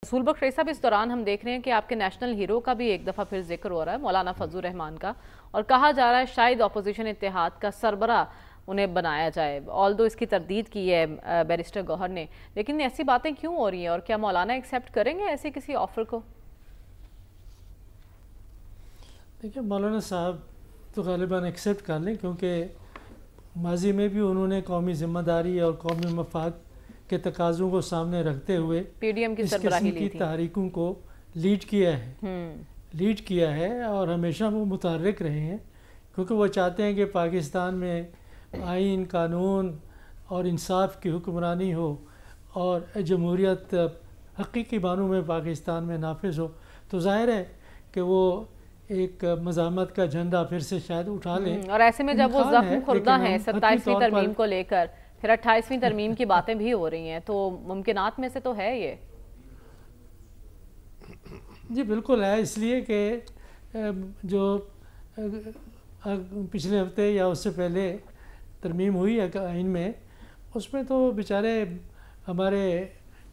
رسول بخش صاحب، اس دوران ہم دیکھ رہے ہیں کہ آپ کے نیشنل ہیرو کا بھی ایک دفعہ پھر ذکر ہو رہا ہے، مولانا فضل الرحمان کا، اور کہا جا رہا ہے شاید اپوزیشن اتحاد کا سربراہ انہیں بنایا جائے۔ آلدو اس کی تردید کی ہے بیرسٹر گوہر نے، لیکن ایسی باتیں کیوں ہو رہی ہیں اور کیا مولانا ایکسیپٹ کریں گے ایسے کسی آفر کو؟ دیکھیں، مولانا صاحب تو غالباً ایکسیپٹ کر لیں، کیونکہ ماضی میں بھی انہوں نے قومی ذمہ داری اور قومی مفاد کے تقاضوں کو سامنے رکھتے ہوئے پی ڈی ایم کی اس سربراہی قسم کی تحریکوں کو لیڈ کیا ہے اور ہمیشہ وہ متحرک رہے ہیں، کیونکہ وہ چاہتے ہیں کہ پاکستان میں آئین، قانون اور انصاف کی حکمرانی ہو اور جمہوریت حقیقی معنوں میں پاکستان میں نافذ ہو۔ تو ظاہر ہے کہ وہ ایک مزاحمت کا جھنڈا پھر سے شاید اٹھا لیں، اور ایسے میں جب وہ زخم خوردہ ہیں 27ویں ترمیم کو لے کر، پھر 28ویں ترمیم کی باتیں بھی ہو رہی ہیں، تو ممکنات میں سے تو ہے یہ۔ جی بالکل ہے، اس لیے کہ جو پچھلے ہفتے یا اس سے پہلے ترمیم ہوئی ہے آئین میں، اس میں تو بیچارے ہمارے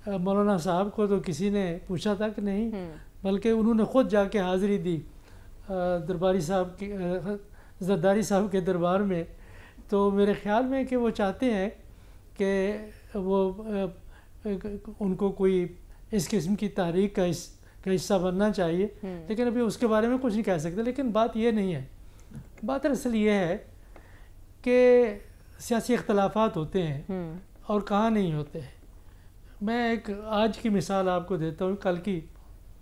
مولانا صاحب کو تو کسی نے پوچھا تک نہیں، بلکہ انہوں نے خود جا کے حاضری دی درباری صاحب کی، زرداری صاحب کے دربار میں۔ تو میرے خیال میں کہ وہ چاہتے ہیں کہ وہ ان کو کوئی اس قسم کی تحریک کا حصہ بننا چاہیے، لیکن ابھی اس کے بارے میں کچھ نہیں کہہ سکتے۔ لیکن بات یہ نہیں ہے، بات اصل یہ ہے کہ سیاسی اختلافات ہوتے ہیں اور کہاں نہیں ہوتے ہیں۔ میں ایک آج کی مثال آپ کو دیتا ہوں، کل کی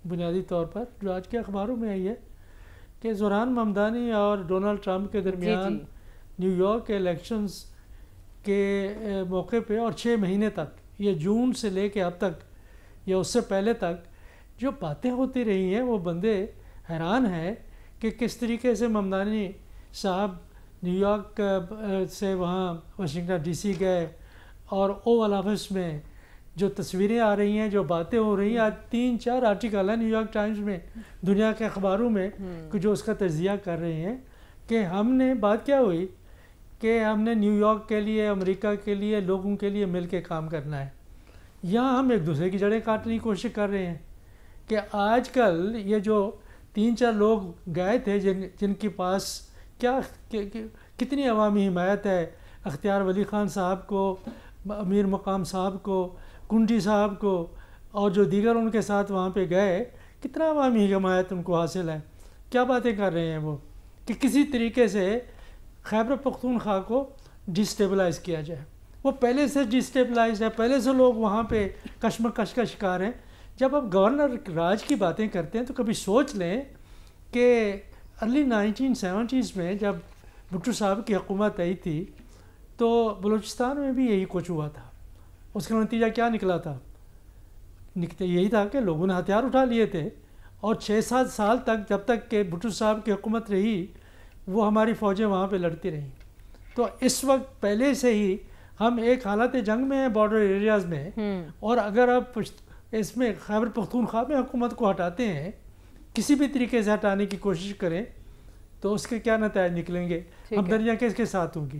بنیادی طور پر جو آج کے اخباروں میں آئی ہے کہ زوران ممدانی اور ڈونلڈ ٹرمپ کے درمیان نیو یارک کے الیکشنز کے موقع پہ اور 6 مہینے تک، یہ جون سے لے کے اب تک یا اس سے پہلے تک جو باتیں ہوتی رہی ہیں، وہ بندے حیران ہیں کہ کس طریقے سے ممدانی صاحب نیو یارک سے وہاں واشنگٹن ڈی سی گئے اور اوول آفس میں جو تصویریں آ رہی ہیں، جو باتیں ہو رہی ہیں، آج 3-4 آرٹیکل ہیں نیو یارک ٹائمز میں، دنیا کے اخباروں میں، جو اس کا تجزیہ کر رہے ہیں کہ ہم نے بات کیا ہوئی کہ ہم نے نیو یارک کے لیے، امریکہ کے لیے، لوگوں کے لیے مل کے کام کرنا ہے۔ یہاں ہم ایک دوسرے کی جڑیں کاٹنے کی کوشش کر رہے ہیں کہ آج کل یہ جو 3-4 لوگ گئے تھے جن کے پاس کتنی عوامی حمایت ہے، اختیار ولی خان صاحب کو، امیر مقام صاحب کو، کنڈی صاحب کو، اور جو دیگر ان کے ساتھ وہاں پہ گئے، کتنا عوامی حمایت ان کو حاصل ہے۔ کیا باتیں کر رہے ہیں وہ کہ کسی طریقے سے خیبر پختونخوا کو ڈسٹیبلائز کیا جائے۔ وہ پہلے سے ڈسٹیبلائز ہے، پہلے سے لوگ وہاں پہ کشمکش کا شکار ہیں۔ جب آپ گورنر راج کی باتیں کرتے ہیں تو کبھی سوچ لیں کہ ارلی 1970s میں جب بھٹو صاحب کی حکومت آئی تھی تو بلوچستان میں بھی یہی کچھ ہوا تھا۔ اس کا نتیجہ کیا نکلا تھا؟ یہی تھا کہ لوگوں نے ہتھیار اٹھا لیے تھے، اور 6-7 سال تک، جب تک کہ بھٹو صاحب کی حکومت رہی، وہ ہماری فوجیں وہاں پہ لڑتی رہیں۔ تو اس وقت پہلے سے ہی ہم ایک حالت جنگ میں ہیں بارڈر ایریاز میں، اور اگر آپ اس میں خیبر پختونخوا میں حکومت کو ہٹاتے ہیں، کسی بھی طریقے سے ہٹانے کی کوشش کریں، تو اس کے کیا نتائج نکلیں گے؟ ہمدردیاں کس کے ساتھ ہوں گی،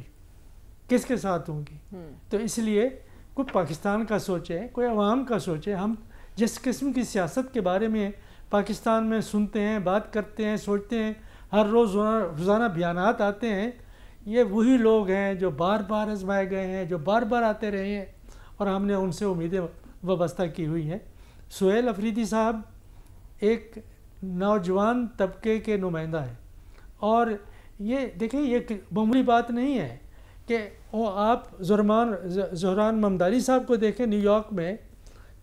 کس کے ساتھ ہوں گی؟ تو اس لیے کوئی پاکستان کا سوچے، کوئی عوام کا سوچے۔ ہم جس قسم کی سیاست کے بارے میں پاکستان میں سنتے ہیں، بات کرتے ہیں، سوچتے ہیں، ہر روز روزانہ بیانات آتے ہیں، یہ وہی لوگ ہیں جو بار بار آزمائے گئے ہیں، جو بار بار آتے رہے ہیں، اور ہم نے ان سے امیدیں وابستہ کی ہوئی ہیں۔ سہیل افریدی صاحب ایک نوجوان طبقے کے نمائندہ ہیں، اور یہ دیکھیں، یہ معمولی بات نہیں ہے کہ آپ زہران ممدانی صاحب کو دیکھیں نیو یارک میں،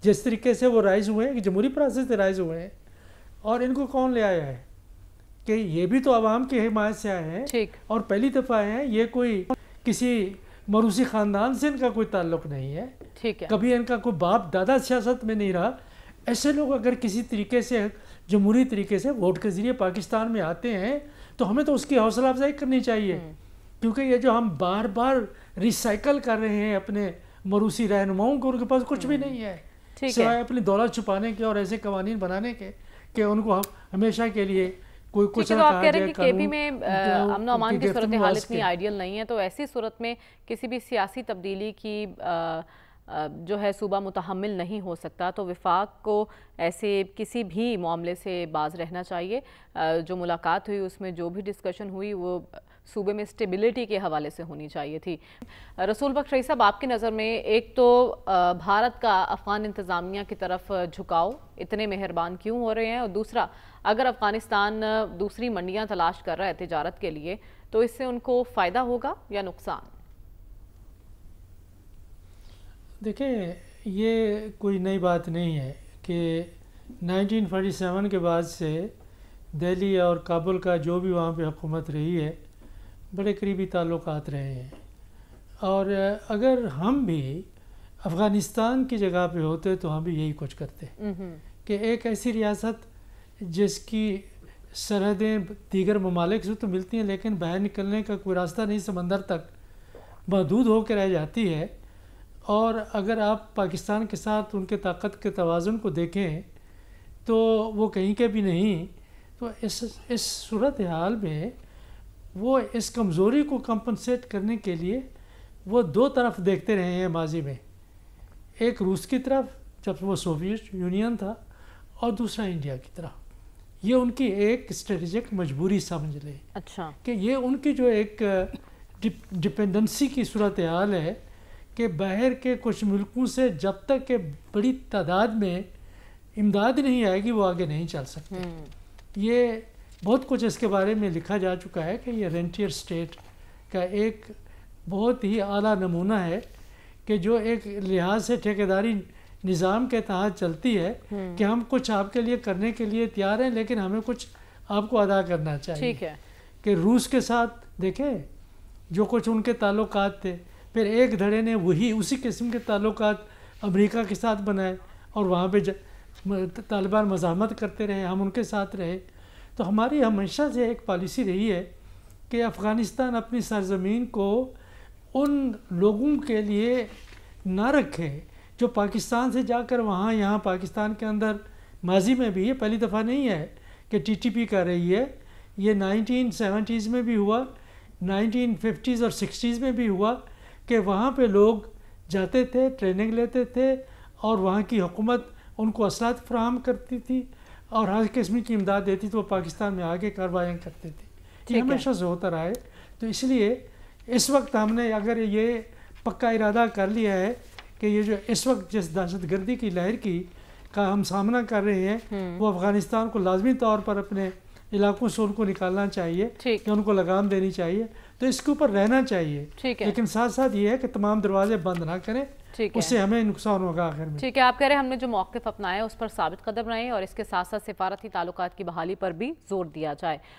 جس طریقے سے وہ رائز ہوئے ہیں، کہ جمہوری پروسیس سے رائز ہوئے ہیں، اور ان کو کون لے آیا ہے کہ یہ بھی تو عوام کی حمایت سے آئے ہیں، اور پہلی دفعہ ہیں، یہ کوئی کسی موروثی خاندان سے ان کا کوئی تعلق نہیں ہے، کبھی ان کا کوئی باپ دادا سیاست میں نہیں رہا۔ ایسے لوگ اگر کسی طریقے سے جمہوری طریقے سے ووٹ کے ذریعے پاکستان میں آتے ہیں تو ہمیں تو اس کی حوصلہ افزائی کرنی چاہیے، کیونکہ یہ جو ہم بار بار ریسائیکل کر رہے ہیں اپنے موروثی رہنماؤں کو، ان کے پاس کچھ بھی نہیں ہے سوائے اپنی دولت چھپانے کے اور ایسے قوانین بنانے کے کہ ان کو ہمیشہ کے لیے کوئی کچھ نہ کہا جائے۔ کہ کے پی میں امن و امان کی صورتحال اتنی آئیڈیل نہیں ہے، تو ایسی صورت میں کسی بھی سیاسی تبدیلی کی جو ہے صوبہ متحمل نہیں ہو سکتا، تو وفاق کو ایسے کسی بھی معاملے سے باز رہنا چاہیے۔ جو ملاقات ہوئی اس میں جو بھی ڈسکشن ہوئی وہ صوبے میں اسٹیبلٹی کے حوالے سے ہونی چاہیے تھی۔ رسول بخش رئیس صاحب، آپ کی نظر میں ایک تو بھارت کا افغان انتظامیہ کی طرف جھکاؤ اتنے مہربان کیوں ہو رہے ہیں، اور دوسرا اگر افغانستان دوسری منڈیاں تلاش کر رہا ہے تجارت کے لیے تو اس سے ان کو فائدہ ہوگا یا نقصان؟ دیکھیں، یہ کوئی نئی بات نہیں ہے کہ 1947 کے بعد سے دہلی اور کابل کا جو بھی وہاں پہ حکومت رہی ہے بڑے قریبی تعلقات رہے ہیں، اور اگر ہم بھی افغانستان کی جگہ پہ ہوتے تو ہم بھی یہی کچھ کرتے کہ ایک ایسی ریاست جس کی سرحدیں دیگر ممالک سے تو ملتی ہیں لیکن باہر نکلنے کا کوئی راستہ نہیں، سمندر تک محدود ہو کے رہ جاتی ہے، اور اگر آپ پاکستان کے ساتھ ان کے طاقت کے توازن کو دیکھیں تو وہ کہیں کے بھی نہیں، تو اس صورتحال میں وہ اس کمزوری کو کمپنسیٹ کرنے کے لیے وہ دو طرف دیکھتے رہے ہیں ماضی میں، ایک روس کی طرف جب وہ سوویت یونین تھا، اور دوسرا انڈیا کی طرف۔ یہ ان کی ایک اسٹریٹجک مجبوری سمجھ لیں، اچھا، کہ یہ ان کی جو ایک ڈپینڈنسی کی صورتحال ہے کہ باہر کے کچھ ملکوں سے جب تک کہ بڑی تعداد میں امداد نہیں آئے گی وہ آگے نہیں چل سکتے۔ یہ بہت کچھ اس کے بارے میں لکھا جا چکا ہے کہ یہ رینٹیئر اسٹیٹ کا ایک بہت ہی اعلیٰ نمونہ ہے کہ جو ایک لحاظ سے ٹھیکیداری نظام کے تحت چلتی ہے کہ ہم کچھ آپ کے لیے کرنے کے لیے تیار ہیں لیکن ہمیں کچھ آپ کو ادا کرنا چاہیے۔ ٹھیک ہے کہ روس کے ساتھ دیکھیں جو کچھ ان کے تعلقات تھے، پھر ایک دھڑے نے اسی قسم کے تعلقات امریکہ کے ساتھ بنائے اور وہاں پہ طالبان مزاحمت کرتے رہے، ہم ان کے ساتھ رہے۔ تو ہماری ہمیشہ سے ایک پالیسی رہی ہے کہ افغانستان اپنی سرزمین کو ان لوگوں کے لیے نہ رکھے جو پاکستان سے جا کر یہاں پاکستان کے اندر ماضی میں بھی، یہ پہلی دفعہ نہیں ہے کہ ٹی ٹی پی کر رہی ہے، یہ 1970s میں بھی ہوا، 1950s اور 60s میں بھی ہوا کہ وہاں پہ لوگ جاتے تھے، ٹریننگ لیتے تھے، اور وہاں کی حکومت ان کو اسلحہ فراہم کرتی تھی اور ہر قسم کی امداد دیتی تو وہ پاکستان میں آگے کاروائیاں کرتے تھے۔ یہ ہمیشہ سے ہوتا رہا ہے۔ تو اس لیے اس وقت ہم نے اگر یہ پکا ارادہ کر لیا ہے کہ یہ جو اس وقت جس دہشت گردی کی لہر کا ہم سامنا کر رہے ہیں وہ افغانستان کو لازمی طور پر اپنے علاقوں سے ان کو نکالنا چاہیے، کہ ان کو لگام دینی چاہیے، تو اس کے اوپر رہنا چاہیے، لیکن ساتھ ساتھ یہ ہے کہ تمام دروازے بند نہ کریں، اس سے ہمیں نقصان ہوگا آخر میں۔ ٹھیک ہے، آپ کہہ رہے ہیں ہم نے جو موقف اپنایا ہے اس پر ثابت قدم رہیں اور اس کے ساتھ ساتھ سفارتی تعلقات کی بحالی پر بھی زور دیا جائے۔